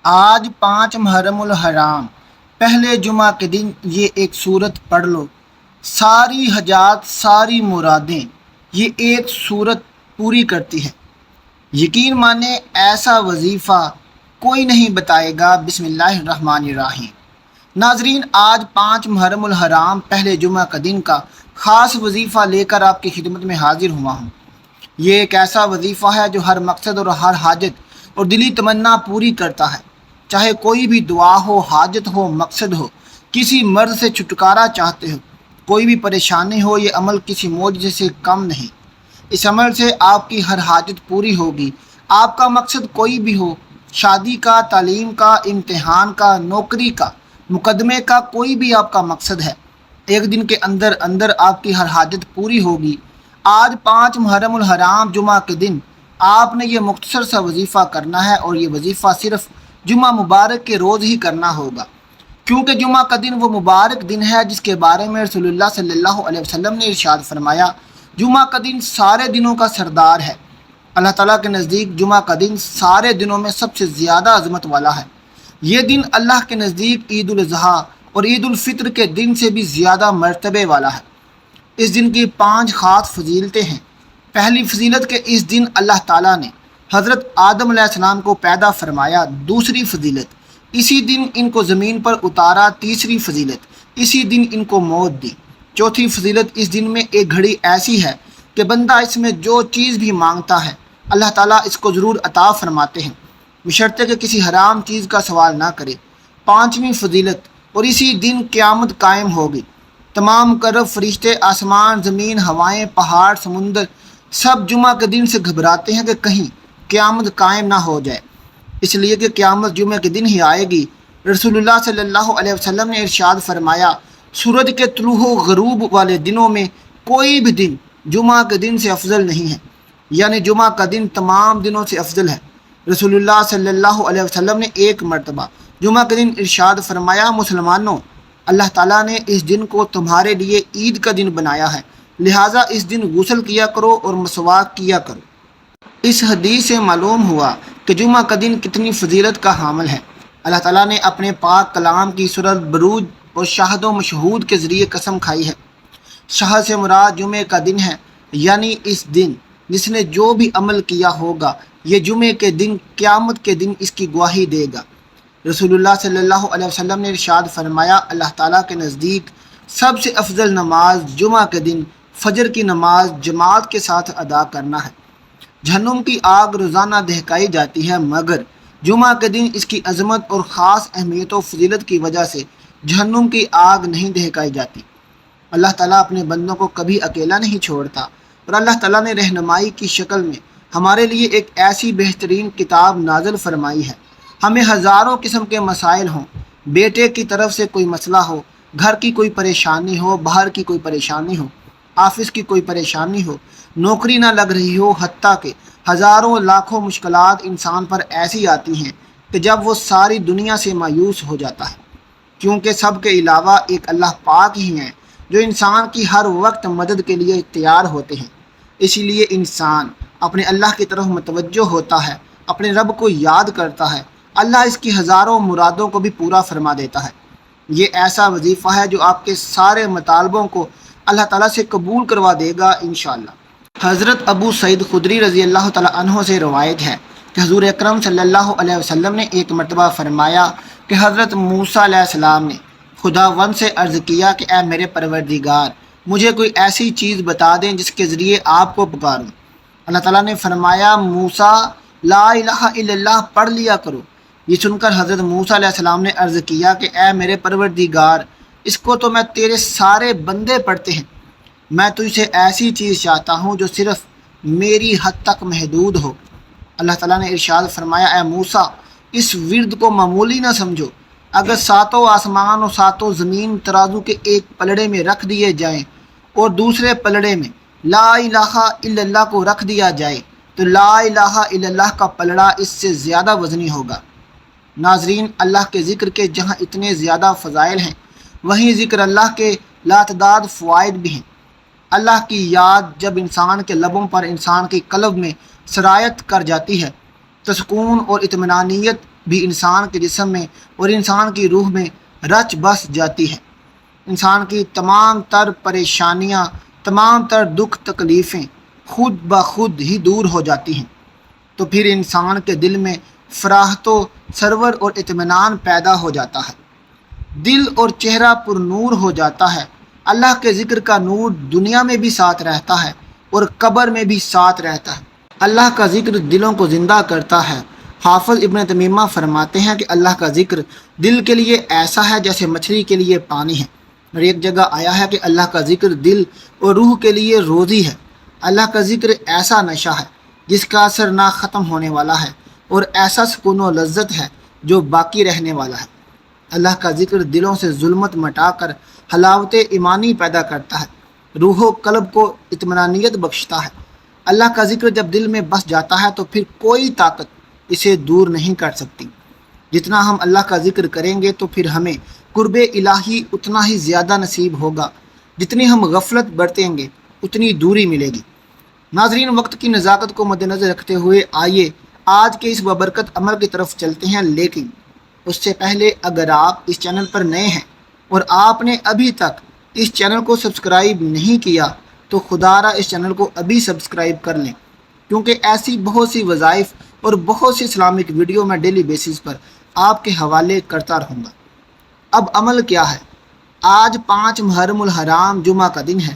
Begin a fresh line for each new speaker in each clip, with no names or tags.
آج 5 محرم الحرام پہلے جمعہ کے دن یہ ایک صورت پڑھ لو، ساری حاجات ساری مرادیں یہ ایک صورت پوری کرتی ہے۔ یقین مانے ایسا وظیفہ کوئی نہیں بتائے گا۔ بسم اللہ الرحمن الرحیم۔ ناظرین، آج 5 محرم الحرام پہلے جمعہ کا دن کا خاص وظیفہ لے کر آپ کی خدمت میں حاضر ہوا ہوں۔ یہ ایک ایسا وظیفہ ہے جو ہر مقصد اور ہر حاجت اور دلی تمنا پوری کرتا ہے۔ چاہے کوئی بھی دعا ہو، حاجت ہو، مقصد ہو، کسی مرض سے چھٹکارا چاہتے ہو، کوئی بھی پریشانی ہو، یہ عمل کسی معجزے سے کم نہیں۔ اس عمل سے آپ کی ہر حاجت پوری ہوگی۔ آپ کا مقصد کوئی بھی ہو، شادی کا، تعلیم کا، امتحان کا، نوکری کا، مقدمے کا، کوئی بھی آپ کا مقصد ہے، ایک دن کے اندر اندر آپ کی ہر حاجت پوری ہوگی۔ آج 5 محرم الحرام جمعہ کے دن آپ نے یہ مختصر سا وظیفہ کرنا ہے، اور یہ وظیفہ صرف جمعہ مبارک کے روز ہی کرنا ہوگا، کیونکہ جمعہ کا دن وہ مبارک دن ہے جس کے بارے میں رسول اللہ صلی اللہ علیہ وسلم نے ارشاد فرمایا، جمعہ کا دن سارے دنوں کا سردار ہے۔ اللہ تعالیٰ کے نزدیک جمعہ کا دن سارے دنوں میں سب سے زیادہ عظمت والا ہے۔ یہ دن اللہ کے نزدیک عید الاضحیٰ اور عید الفطر کے دن سے بھی زیادہ مرتبے والا ہے۔ اس دن کی 5 خاص فضیلتیں ہیں۔ پہلی فضیلت کہ اس دن اللہ تعالیٰ نے حضرت آدم علیہ السلام کو پیدا فرمایا۔ دوسری فضیلت، اسی دن ان کو زمین پر اتارا۔ تیسری فضیلت، اسی دن ان کو موت دی۔ چوتھی فضیلت، اس دن میں ایک گھڑی ایسی ہے کہ بندہ اس میں جو چیز بھی مانگتا ہے اللہ تعالیٰ اس کو ضرور عطا فرماتے ہیں، بشرطے کہ کسی حرام چیز کا سوال نہ کرے۔ پانچویں فضیلت، اور اسی دن قیامت قائم ہوگی۔ تمام کرب فرشتے، آسمان، زمین، ہوائیں، پہاڑ، سمندر سب جمعہ کے دن سے گھبراتے ہیں کہ کہیں قیامت قائم نہ ہو جائے، اس لیے کہ قیامت جمعہ کے دن ہی آئے گی۔ رسول اللہ صلی اللہ علیہ وسلم نے ارشاد فرمایا، سورج کے طلوع و غروب والے دنوں میں کوئی بھی دن جمعہ کے دن سے افضل نہیں ہے، یعنی جمعہ کا دن تمام دنوں سے افضل ہے۔ رسول اللہ صلی اللہ علیہ وسلم نے ایک مرتبہ جمعہ کے دن ارشاد فرمایا، مسلمانوں، اللہ تعالیٰ نے اس دن کو تمہارے لیے عید کا دن بنایا ہے، لہٰذا اس دن غسل کیا کرو اور مسواک کیا کرو۔ اس حدیث سے معلوم ہوا کہ جمعہ کا دن کتنی فضیلت کا حامل ہے۔ اللہ تعالیٰ نے اپنے پاک کلام کی سورۃ بروج اور شاہد و مشہود کے ذریعے قسم کھائی ہے۔ شاہد سے مراد جمعے کا دن ہے، یعنی اس دن جس نے جو بھی عمل کیا ہوگا یہ جمعے کے دن قیامت کے دن اس کی گواہی دے گا۔ رسول اللہ صلی اللہ علیہ وسلم نے ارشاد فرمایا، اللہ تعالیٰ کے نزدیک سب سے افضل نماز جمعہ کے دن فجر کی نماز جماعت کے ساتھ ادا کرنا ہے۔ جہنم کی آگ روزانہ دہکائی جاتی ہے، مگر جمعہ کے دن اس کی عظمت اور خاص اہمیت و فضیلت کی وجہ سے جہنم کی آگ نہیں دہکائی جاتی۔ اللہ تعالیٰ اپنے بندوں کو کبھی اکیلا نہیں چھوڑتا، اور اللہ تعالیٰ نے رہنمائی کی شکل میں ہمارے لیے ایک ایسی بہترین کتاب نازل فرمائی ہے۔ ہمیں ہزاروں قسم کے مسائل ہوں، بیٹے کی طرف سے کوئی مسئلہ ہو، گھر کی کوئی پریشانی ہو، باہر کی کوئی پریشانی ہو، آفس کی کوئی پریشانی ہو، نوکری نہ لگ رہی ہو، حتیٰ کہ ہزاروں لاکھوں مشکلات انسان پر ایسی آتی ہیں کہ جب وہ ساری دنیا سے مایوس ہو جاتا ہے، کیونکہ سب کے علاوہ ایک اللہ پاک ہی ہیں جو انسان کی ہر وقت مدد کے لیے تیار ہوتے ہیں۔ اسی لیے انسان اپنے اللہ کی طرف متوجہ ہوتا ہے، اپنے رب کو یاد کرتا ہے، اللہ اس کی ہزاروں مرادوں کو بھی پورا فرما دیتا ہے۔ یہ ایسا وظیفہ ہے جو آپ کے سارے مطالبوں کو اللہ تعالیٰ سے قبول کروا دے گا انشاءاللہ۔ حضرت ابو سعید خدری رضی اللہ تعالیٰ عنہ سے روایت ہے کہ حضور اکرم صلی اللہ علیہ وسلم نے ایک مرتبہ فرمایا کہ حضرت موسیٰ علیہ السلام نے خداوند سے عرض کیا کہ اے میرے پروردگار، مجھے کوئی ایسی چیز بتا دیں جس کے ذریعے آپ کو پکاروں۔ اللہ تعالیٰ نے فرمایا، موسیٰ لا الہ الا اللہ پڑھ لیا کرو۔ یہ سن کر حضرت موسیٰ علیہ السلام نے عرض کیا کہ اے میرے پروردگار، اس کو تو میں تیرے سارے بندے پڑھتے ہیں، میں تجھ سے ایسی چیز چاہتا ہوں جو صرف میری حد تک محدود ہو۔ اللہ تعالیٰ نے ارشاد فرمایا، اے موسیٰ، اس ورد کو معمولی نہ سمجھو، اگر 7 آسمان اور 7 زمین ترازو کے ایک پلڑے میں رکھ دیے جائیں اور دوسرے پلڑے میں لا الہ الا اللہ کو رکھ دیا جائے تو لا الہ الا اللہ کا پلڑا اس سے زیادہ وزنی ہوگا۔ ناظرین، اللہ کے ذکر کے جہاں اتنے زیادہ فضائل ہیں، وہیں ذکر اللہ کے لاتعداد فوائد بھی ہیں۔ اللہ کی یاد جب انسان کے لبوں پر، انسان کی قلب میں سرایت کر جاتی ہے تو سکون اور اطمینانیت بھی انسان کے جسم میں اور انسان کی روح میں رچ بس جاتی ہے۔ انسان کی تمام تر پریشانیاں، تمام تر دکھ تکلیفیں خود بخود ہی دور ہو جاتی ہیں۔ تو پھر انسان کے دل میں فراحت و سرور اور اطمینان پیدا ہو جاتا ہے، دل اور چہرہ پر نور ہو جاتا ہے۔ اللہ کے ذکر کا نور دنیا میں بھی ساتھ رہتا ہے اور قبر میں بھی ساتھ رہتا ہے۔ اللہ کا ذکر دلوں کو زندہ کرتا ہے۔ حافظ ابن تمیمہ فرماتے ہیں کہ اللہ کا ذکر دل کے لیے ایسا ہے جیسے مچھلی کے لیے پانی ہے، اور ایک جگہ آیا ہے کہ اللہ کا ذکر دل اور روح کے لیے روزی ہے۔ اللہ کا ذکر ایسا نشہ ہے جس کا اثر نہ ختم ہونے والا ہے، اور ایسا سکون و لذت ہے جو باقی رہنے والا ہے۔ اللہ کا ذکر دلوں سے ظلمت مٹا کر حلاوت ایمانی پیدا کرتا ہے، روح و قلب کو اطمینانیت بخشتا ہے۔ اللہ کا ذکر جب دل میں بس جاتا ہے تو پھر کوئی طاقت اسے دور نہیں کر سکتی۔ جتنا ہم اللہ کا ذکر کریں گے تو پھر ہمیں قرب الہی اتنا ہی زیادہ نصیب ہوگا، جتنی ہم غفلت برتیں گے اتنی دوری ملے گی۔ ناظرین، وقت کی نزاکت کو مد نظر رکھتے ہوئے آئیے آج کے اس بابرکت عمل کی طرف چلتے ہیں، لیکن اس سے پہلے اگر آپ اس چینل پر نئے ہیں اور آپ نے ابھی تک اس چینل کو سبسکرائب نہیں کیا تو خدارہ اس چینل کو ابھی سبسکرائب کر لیں، کیونکہ ایسی بہت سی وظائف اور بہت سی اسلامک ویڈیو میں ڈیلی بیسس پر آپ کے حوالے کرتا رہوں گا۔ اب عمل کیا ہے؟ آج 5 محرم الحرام جمعہ کا دن ہے۔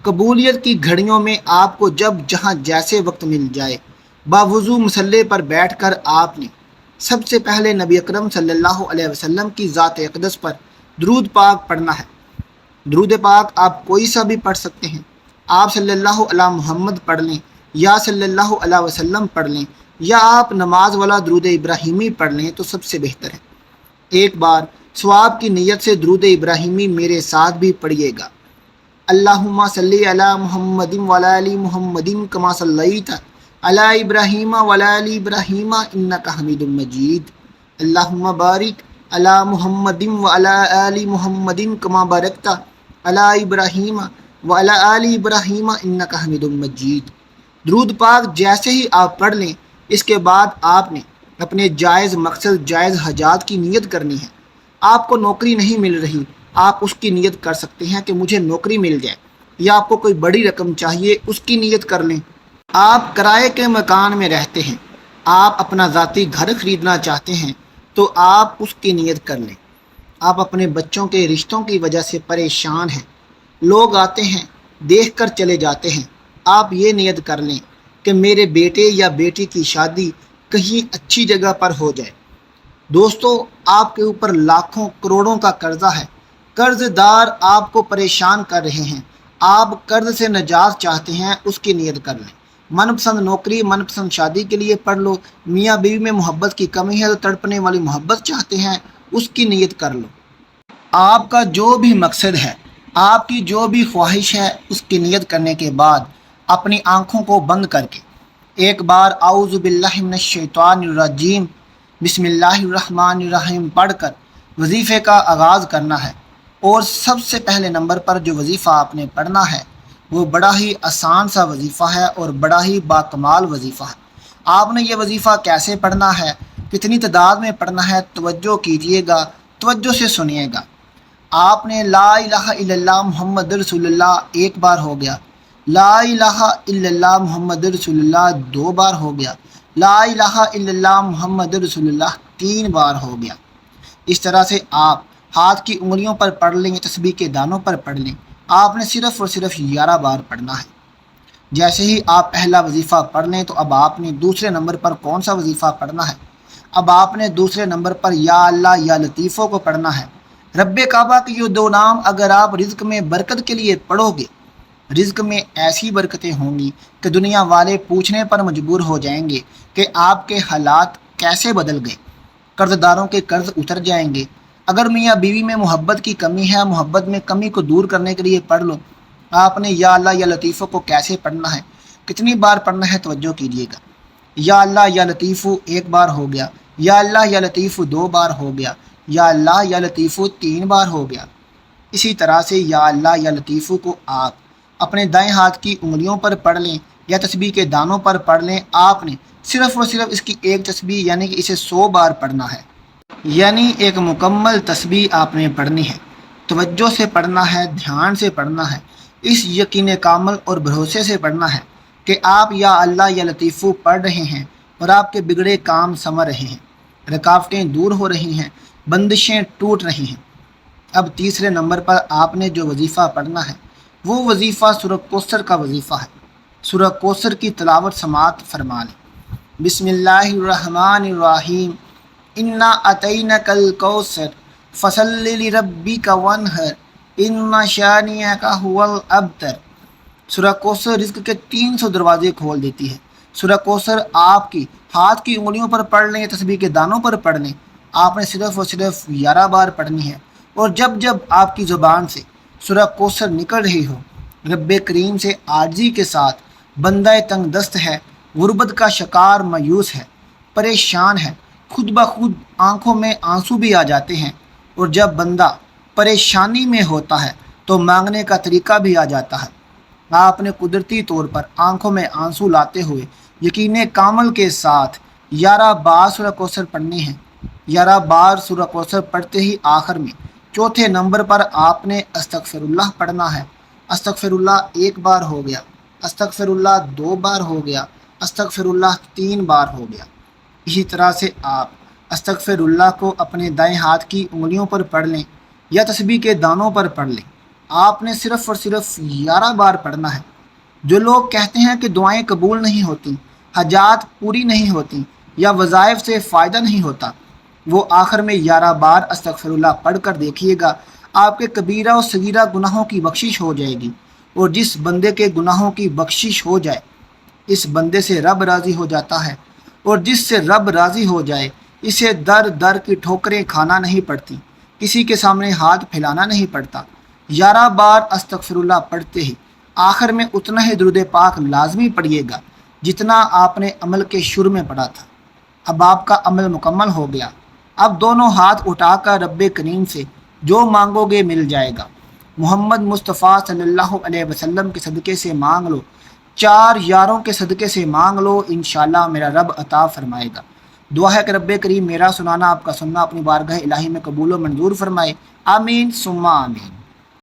قبولیت کی گھڑیوں میں آپ کو جب جہاں جیسے وقت مل جائے باوضو مصلی پر بیٹھ کر آپ نے سب سے پہلے نبی اکرم صلی اللہ علیہ وسلم کی ذات اقدس پر درود پاک پڑھنا ہے۔ درود پاک آپ کوئی سا بھی پڑھ سکتے ہیں۔ آپ صلی اللہ علیہ محمد پڑھ لیں یا صلی اللہ علیہ وسلم پڑھ لیں، یا آپ نماز والا درود ابراہیمی پڑھ لیں تو سب سے بہتر ہے۔ ایک بار ثواب کی نیت سے درود ابراہیمی میرے ساتھ بھی پڑھیے گا۔ اللہم صلی علی محمد وعلی آل محمد کما صلیت علی ابراہیم وعلی آل ابراہیم انک حمید مجید۔ اللہم بارک علی محمد وعلی آل محمد کما بارکت علی ابراہیم وعلی آل ابراہیم انک حمید مجید۔ درود پاک جیسے ہی آپ پڑھ لیں، اس کے بعد آپ نے اپنے جائز مقصد، جائز حاجات کی نیت کرنی ہے۔ آپ کو نوکری نہیں مل رہی، آپ اس کی نیت کر سکتے ہیں کہ مجھے نوکری مل جائے، یا آپ کو کوئی بڑی رقم چاہیے، اس کی نیت کر لیں۔ آپ کرائے کے مکان میں رہتے ہیں، آپ اپنا ذاتی گھر خریدنا چاہتے ہیں تو آپ اس کی نیت کر لیں۔ آپ اپنے بچوں کے رشتوں کی وجہ سے پریشان ہیں، لوگ آتے ہیں دیکھ کر چلے جاتے ہیں، آپ یہ نیت کر لیں کہ میرے بیٹے یا بیٹی کی شادی کہیں اچھی جگہ پر ہو جائے۔ دوستو، آپ کے اوپر لاکھوں کروڑوں کا قرضہ ہے، قرض دار آپ کو پریشان کر رہے ہیں، آپ قرض سے نجات چاہتے ہیں، اس کی نیت کر لیں۔ من پسند نوکری، من پسند شادی کے لیے پڑھ لو۔ میاں بیوی میں محبت کی کمی ہے تو تڑپنے والی محبت چاہتے ہیں، اس کی نیت کر لو۔ آپ کا جو بھی مقصد ہے، آپ کی جو بھی خواہش ہے، اس کی نیت کرنے کے بعد اپنی آنکھوں کو بند کر کے ایک بار اعوذ باللہ من الشیطان الرجیم بسم اللہ الرحمن الرحیم پڑھ کر وظیفے کا آغاز کرنا ہے۔ اور سب سے پہلے نمبر پر جو وظیفہ آپ نے پڑھنا ہے وہ بڑا ہی آسان سا وظیفہ ہے اور بڑا ہی باکمال وظیفہ ہے۔ آپ نے یہ وظیفہ کیسے پڑھنا ہے، کتنی تعداد میں پڑھنا ہے، توجہ کیجئے گا، توجہ سے سنیے گا۔ آپ نے لا الہ الا اللہ محمد رسول اللہ ایک بار ہو گیا، لا الہ الا اللہ محمد رسول اللہ 2 بار ہو گیا، لا الہ الا اللہ محمد رسول اللہ 3 بار ہو گیا۔ اس طرح سے آپ ہاتھ کی انگلیوں پر پڑھ لیں، تسبیح کے دانوں پر پڑھ لیں۔ آپ نے صرف اور صرف 11 بار پڑھنا ہے۔ جیسے ہی آپ پہلا وظیفہ پڑھ لیں تو اب آپ نے دوسرے نمبر پر کون سا وظیفہ پڑھنا ہے؟ اب آپ نے دوسرے نمبر پر یا اللہ یا لطیفوں کو پڑھنا ہے۔ رب کعبہ کے یہ 2 نام اگر آپ رزق میں برکت کے لیے پڑھو گے، رزق میں ایسی برکتیں ہوں گی کہ دنیا والے پوچھنے پر مجبور ہو جائیں گے کہ آپ کے حالات کیسے بدل گئے۔ قرض داروں کے قرض اتر جائیں گے۔ اگر میاں بیوی میں محبت کی کمی ہے، محبت میں کمی کو دور کرنے کے لیے پڑھ لو۔ آپ نے یا اللہ یا لطیفوں کو کیسے پڑھنا ہے، کتنی بار پڑھنا ہے، توجہ کیجیے گا۔ یا اللہ یا لطیفو 1 بار ہو گیا، یا اللہ یا لطیفو 2 بار ہو گیا، یا اللہ یا لطیفو 3 بار ہو گیا۔ اسی طرح سے یا اللہ یا لطیفو کو آپ اپنے دائیں ہاتھ کی انگلیوں پر پڑھ لیں، یا تسبیح کے دانوں پر پڑھ لیں، آپ نے صرف اور صرف اس کی ایک تسبیح یعنی کہ اسے 100 بار پڑھنا ہے، یعنی ایک مکمل تسبیح آپ نے پڑھنی ہے۔ توجہ سے پڑھنا ہے، دھیان سے پڑھنا ہے، اس یقین کامل اور بھروسے سے پڑھنا ہے کہ آپ یا اللہ یا لطیفو پڑھ رہے ہیں اور آپ کے بگڑے کام سنور رہے ہیں، رکاوٹیں دور ہو رہی ہیں، بندشیں ٹوٹ رہی ہیں۔ اب تیسرے نمبر پر آپ نے جو وظیفہ پڑھنا ہے وہ وظیفہ سورہ کوثر کا وظیفہ ہے۔ سورہ کوثر کی تلاوت سماعت فرما لیں۔ بسم اللہ الرحمن الرحیم، انا اعطیناک الکوثر فصلی لربک وانحر ان شانئک ھو الابتر۔ سورہ کوثر رزق کے 300 دروازے کھول دیتی ہے۔ سورہ کوثر آپ کی ہاتھ کی انگلیوں پر پڑھ لیں یا تسبیح کے دانوں پر پڑھ لیں، آپ نے صرف اور صرف 11 بار پڑھنی ہے، اور جب جب آپ کی زبان سے سورہ کوثر نکل رہی ہو، رب کریم سے عاجزی کے ساتھ بندہ تنگ دست ہے، غربت کا شکار مایوس ہے، پریشان ہے، خود بخود آنکھوں میں آنسو بھی آ جاتے ہیں، اور جب بندہ پریشانی میں ہوتا ہے تو مانگنے کا طریقہ بھی آ جاتا ہے۔ آپ نے قدرتی طور پر آنکھوں میں آنسو لاتے ہوئے یقین کامل کے ساتھ 11 بار سورہ کوثر پڑھنی ہے۔ 11 بار سورہ کوثر پڑھتے ہی آخر میں چوتھے نمبر پر آپ نے استغفر اللہ پڑھنا ہے۔ استغفر اللہ 1 بار ہو گیا، استغفر اللہ 2 بار ہو گیا، استغفر اللہ 3 بار ہو گیا۔ اسی طرح سے آپ استغفر اللہ کو اپنے دائیں ہاتھ کی انگلیوں پر پڑھ لیں یا تسبیح کے دانوں پر پڑھ لیں، آپ نے صرف اور صرف 11 بار پڑھنا ہے۔ جو لوگ کہتے ہیں کہ دعائیں قبول نہیں ہوتی، حاجات پوری نہیں ہوتی یا وظائف سے فائدہ نہیں ہوتا، وہ آخر میں 11 بار استغفر اللہ پڑھ کر دیکھیے گا، آپ کے کبیرہ و صغیرہ گناہوں کی بخشش ہو جائے گی، اور جس بندے کے گناہوں کی بخشش ہو جائے اس بندے سے رب راضی ہو جاتا ہے، اور جس سے رب راضی ہو جائے اسے در در کی ٹھوکریں کھانا نہیں پڑتی، کسی کے سامنے ہاتھ پھیلانا نہیں پڑتا۔ 11 بار استغفر اللہ پڑھتے ہی آخر میں اتنا ہی درود پاک لازمی پڑھیے گا جتنا آپ نے عمل کے شروع میں پڑھا تھا۔ اب آپ کا عمل مکمل ہو گیا، اب دونوں ہاتھ اٹھا کر رب کریم سے جو مانگو گے مل جائے گا۔ محمد مصطفیٰ صلی اللہ علیہ وسلم کے صدقے سے مانگ لو، 4 یاروں کے صدقے سے مانگ لو، انشاءاللہ میرا رب عطا فرمائے گا۔ دعا ہے کہ رب کریم میرا سنانا آپ کا سننا اپنی بارگاہ الہی میں قبول و منظور فرمائے، آمین ثم آمین۔